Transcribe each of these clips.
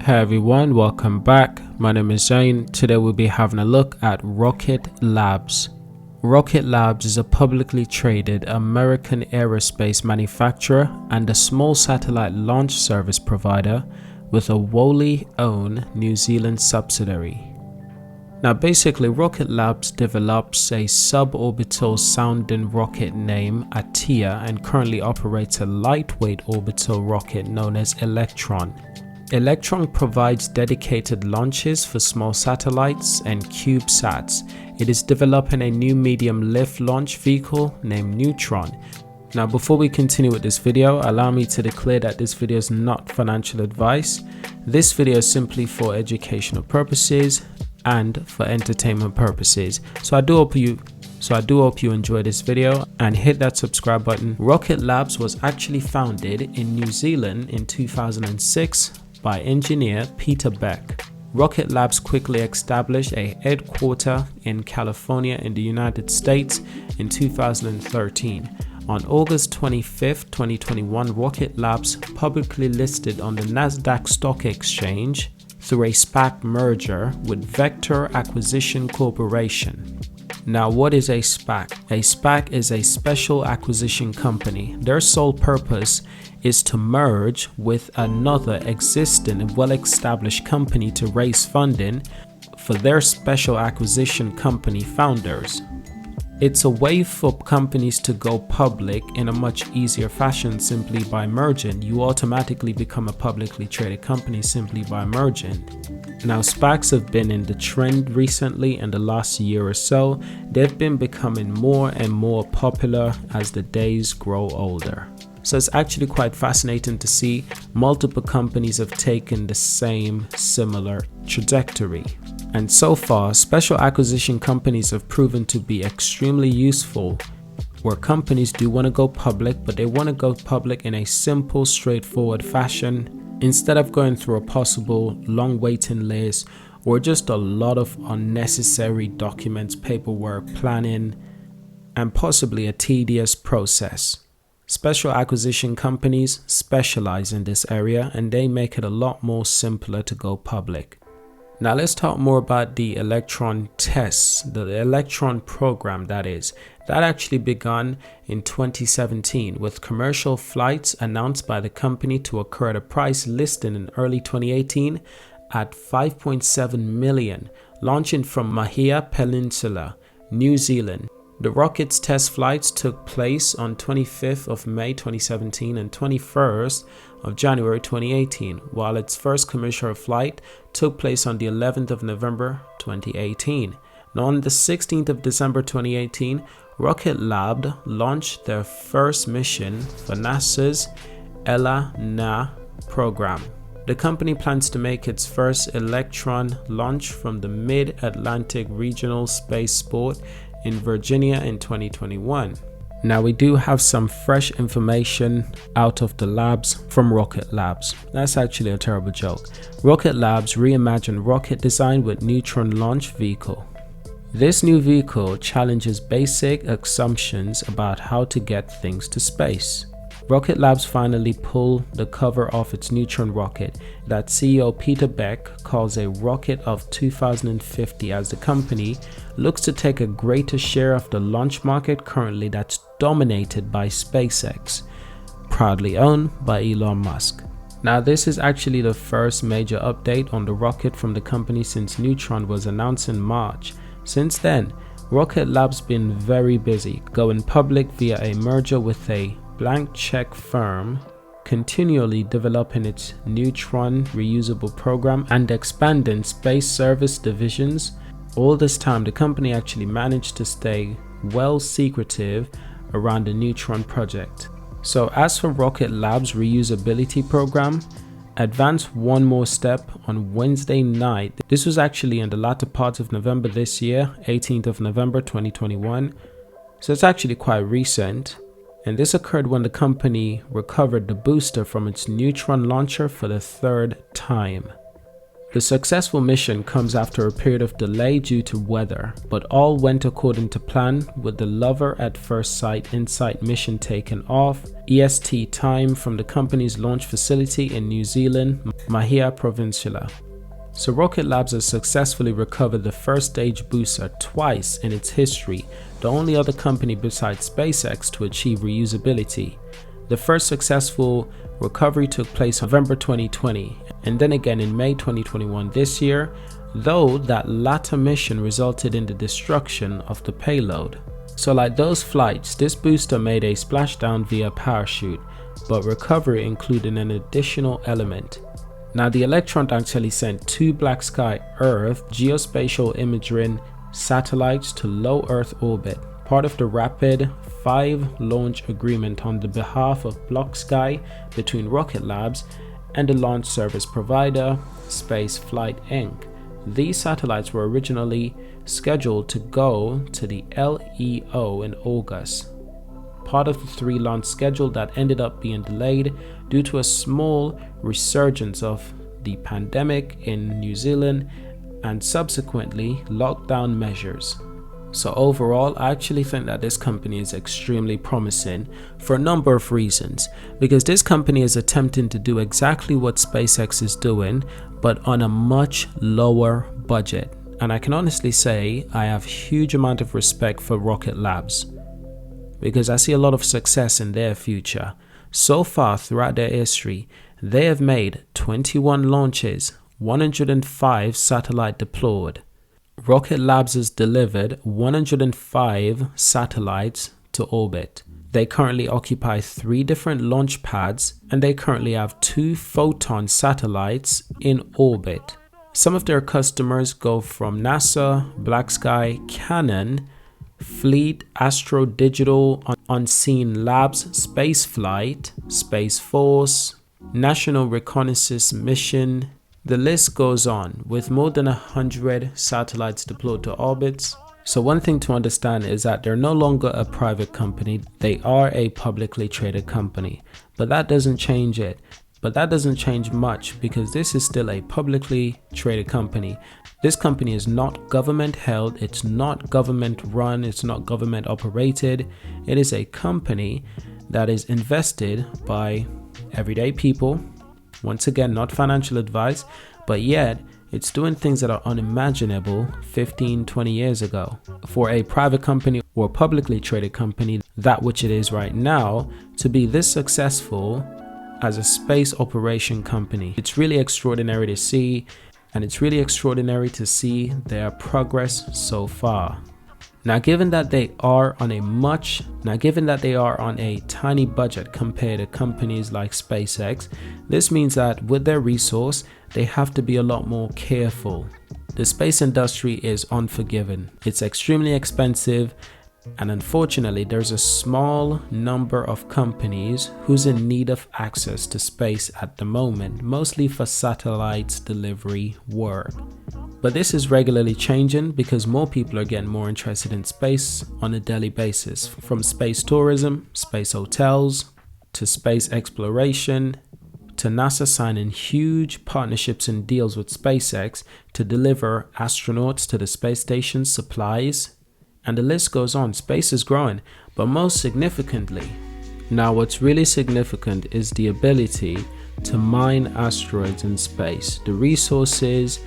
Hey everyone, welcome back. My name is Zane. Today we'll be having a look at Rocket Labs. Rocket Labs is a publicly traded American aerospace manufacturer and a small satellite launch service provider with a wholly owned New Zealand subsidiary. Now basically, Rocket Labs develops a suborbital sounding rocket named ATIA and currently operates a lightweight orbital rocket known as Electron. Electron provides dedicated launches for small satellites and CubeSats. It is developing a new medium lift launch vehicle named Neutron. Now before we continue with this video, allow me to declare that this video is not financial advice. This video is simply for educational purposes and for entertainment purposes. So I do hope you enjoy this video and hit that subscribe button. Rocket Labs was actually founded in New Zealand in 2006 by engineer Peter Beck. Rocket Labs quickly established a headquarters in California in the United States in 2013. On August 25, 2021, Rocket Labs publicly listed on the Nasdaq Stock Exchange through a SPAC merger with Vector Acquisition Corporation. Now, what is a SPAC? A SPAC is a special acquisition company. Their sole purpose is to merge with another existing and well-established company to raise funding for their special acquisition company founders. It's a way for companies to go public in a much easier fashion simply by merging. You automatically become a publicly traded company simply by merging. Now, SPACs have been in the trend recently in the last year or so. They've been becoming more and more popular as the days grow older. So it's actually quite fascinating to see multiple companies have taken the same similar trajectory. And so far, special acquisition companies have proven to be extremely useful where companies do want to go public, but they want to go public in a simple, straightforward fashion instead of going through a possible long waiting list or just a lot of unnecessary documents, paperwork, planning, and possibly a tedious process. Special acquisition companies specialize in this area and they make it a lot more simpler to go public. Now let's talk more about the Electron tests, the Electron program that actually began in 2017 with commercial flights announced by the company to occur at a price listed in early 2018 at $5.7 million, launching from Mahia Peninsula, New Zealand. The rocket's test flights took place on 25th of May 2017 and 21st of January 2018, while its first commercial flight took place on the 11th of November 2018. Now on the 16th of December 2018, Rocket Lab launched their first mission for NASA's ELA-NA program. The company plans to make its first Electron launch from the Mid-Atlantic Regional Spaceport in Virginia in 2021. Now we do have some fresh information out of the labs from Rocket Labs. That's actually a terrible joke. Rocket Labs reimagined rocket design with Neutron launch vehicle. This new vehicle challenges basic assumptions about how to get things to space. Rocket Labs finally pulled the cover off its Neutron rocket that CEO Peter Beck calls a rocket of 2050 as the company looks to take a greater share of the launch market currently that's dominated by SpaceX, proudly owned by Elon Musk. Now this is actually the first major update on the rocket from the company since Neutron was announced in March. Since then, Rocket Labs been very busy, going public via a merger with a blank check firm, continually developing its Neutron reusable program and expanding space service divisions. All this time, the company actually managed to stay well secretive around the Neutron project. So as for Rocket Labs reusability program, advanced one more step on Wednesday night. This was actually in the latter part of November this year, 18th of November 2021. So it's actually quite recent. And this occurred when the company recovered the booster from its Neutron launcher for the third time. The successful mission comes after a period of delay due to weather, but all went according to plan with the Lover at First Sight InSight mission taken off EST time from the company's launch facility in New Zealand, Mahia Provinciala. So Rocket Labs has successfully recovered the first stage booster twice in its history, the only other company besides SpaceX to achieve reusability. The first successful recovery took place November 2020 and then again in May 2021 this year, though that latter mission resulted in the destruction of the payload. So like those flights, this booster made a splashdown via parachute, but recovery included an additional element. Now the Electron actually sent 2 Black Sky Earth geospatial imaging satellites to low Earth orbit, part of the rapid 5 launch agreement on the behalf of Black Sky between Rocket Labs and the launch service provider Spaceflight Inc. These satellites were originally scheduled to go to the LEO in August, part of the 3 launch schedule that ended up being delayed due to a small resurgence of the pandemic in New Zealand and subsequently lockdown measures. So overall, I actually think that this company is extremely promising for a number of reasons, because this company is attempting to do exactly what SpaceX is doing, but on a much lower budget. And I can honestly say I have a huge amount of respect for Rocket Labs, because I see a lot of success in their future. So far throughout their history, they have made 21 launches, 105 satellite deployed. Rocket Labs has delivered 105 satellites to orbit. They currently occupy 3 different launch pads, and they currently have 2 Photon satellites in orbit. Some of their customers go from NASA, Black Sky, Canon, Fleet, Astro Digital, Unseen Labs, Spaceflight, Space Force, National Reconnaissance Mission. The list goes on, with more than 100 satellites deployed to orbits. So one thing to understand is that they're no longer a private company, they are a publicly traded company. But that doesn't change it. But that doesn't change much, because this is still a publicly traded company. This company is not government held, it's not government run, it's not government operated. It is a company that is invested by everyday people. Once again, not financial advice, but yet it's doing things that are unimaginable 15, 20 years ago. For a private company or publicly traded company, that which it is right now, to be this successful as a space operation company, it's really extraordinary to see, and it's really extraordinary to see their progress so far. Now, given that they are on a tiny budget compared to companies like SpaceX, this means that with their resource, they have to be a lot more careful. The space industry is unforgiving. It's extremely expensive, and unfortunately, there's a small number of companies who's in need of access to space at the moment, mostly for satellites delivery work. But this is regularly changing because more people are getting more interested in space on a daily basis, from space tourism, space hotels, to space exploration, to NASA signing huge partnerships and deals with SpaceX to deliver astronauts to the space station, supplies, and the list goes on. Space is growing, but most significantly, now what's really significant is the ability to mine asteroids in space, the resources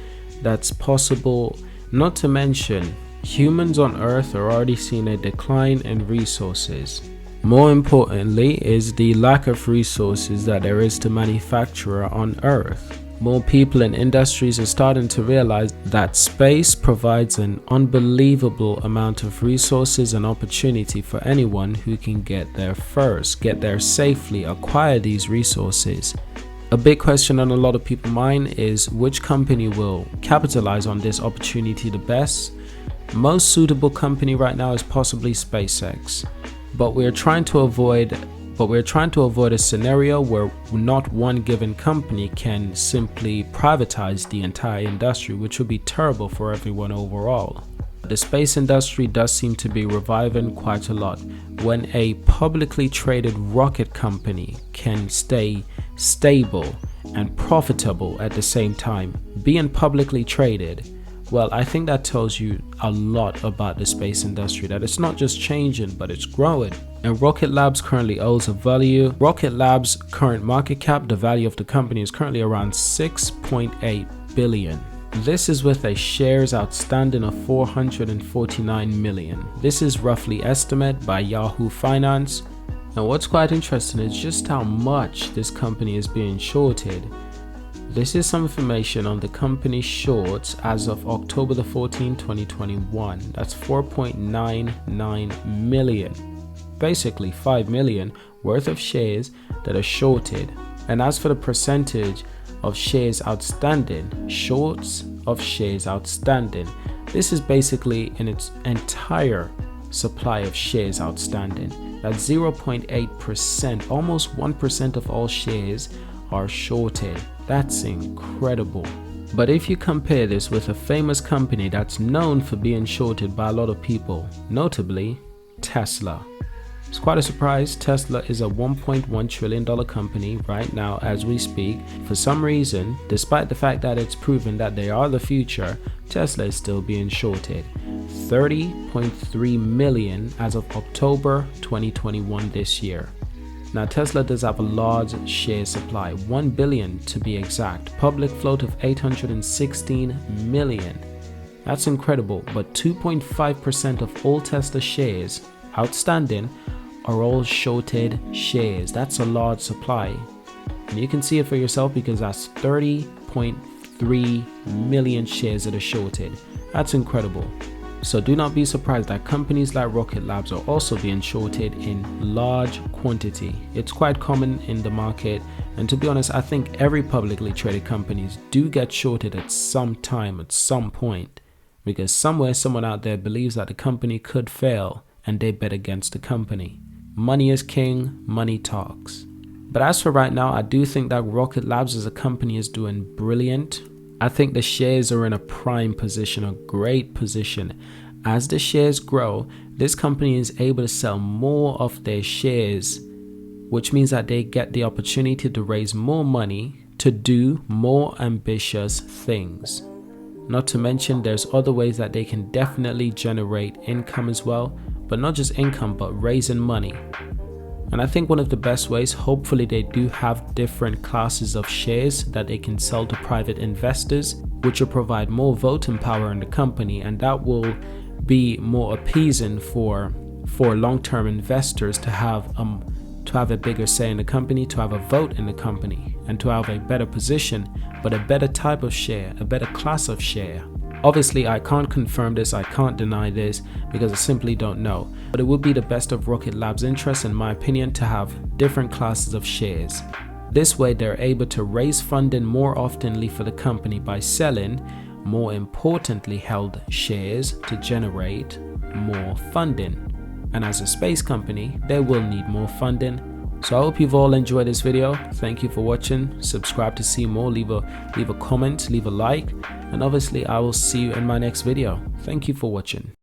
that's possible, not to mention humans on Earth are already seeing a decline in resources. More importantly is the lack of resources that there is to manufacture on Earth. More people in industries are starting to realize that space provides an unbelievable amount of resources and opportunity for anyone who can get there first, get there safely, acquire these resources. A big question on a lot of people's mind is which company will capitalize on this opportunity the best. Most suitable company right now is possibly SpaceX, but we're trying to avoid a scenario where not one given company can simply privatize the entire industry, which would be terrible for everyone overall. The space industry does seem to be reviving quite a lot. When a publicly traded rocket company can stay stable and profitable at the same time, being publicly traded. Well, I think that tells you a lot about the space industry, that it's not just changing, but it's growing. And Rocket Labs currently owes a value. Rocket Labs' current market cap, the value of the company, is currently around 6.8 billion. This is with a shares outstanding of 449 million. This is roughly estimated by Yahoo Finance. And what's quite interesting is just how much this company is being shorted. This is some information on the company's shorts as of October the 14th, 2021. That's 4.99 million. Basically 5 million worth of shares that are shorted. And as for the percentage of shares outstanding, shorts of shares outstanding, this is basically in its entire supply of shares outstanding. That's 0.8%, almost 1% of all shares are shorted. That's incredible. But if you compare this with a famous company that's known for being shorted by a lot of people, notably Tesla. It's quite a surprise. Tesla is a $1.1 trillion company right now as we speak. For some reason, despite the fact that it's proven that they are the future, Tesla is still being shorted. 30.3 million as of October 2021 this year. Now Tesla does have a large share supply, 1 billion to be exact, public float of 816 million. That's incredible, but 2.5% of all Tesla shares outstanding are all shorted shares. That's a large supply. And you can see it for yourself because that's 30.3 million shares that are shorted. That's incredible. So do not be surprised that companies like Rocket Labs are also being shorted in large quantity. It's quite common in the market, and to be honest, I think every publicly traded companies do get shorted at some time, at some point, because somewhere someone out there believes that the company could fail and they bet against the company. Money is king, money talks. But as for right now, I do think that Rocket Labs as a company is doing brilliant. I think the shares are in a prime position, a great position. As the shares grow, this company is able to sell more of their shares, which means that they get the opportunity to raise more money to do more ambitious things. Not to mention, there's other ways that they can definitely generate income as well, but not just income, but raising money. And I think one of the best ways, hopefully they do have different classes of shares that they can sell to private investors, which will provide more voting power in the company, and that will be more appeasing for long-term investors to have a bigger say in the company, to have a vote in the company, and to have a better position, but a better type of share, a better class of share. Obviously, I can't confirm this, I can't deny this, because I simply don't know. But it would be the best of Rocket Labs' interest, in my opinion, to have different classes of shares. This way, they're able to raise funding more oftenly for the company by selling more importantly held shares to generate more funding. And as a space company, they will need more funding. So I hope you've all enjoyed this video. Thank you for watching. Subscribe to see more. Leave a comment, leave a like, and obviously I will see you in my next video. Thank you for watching.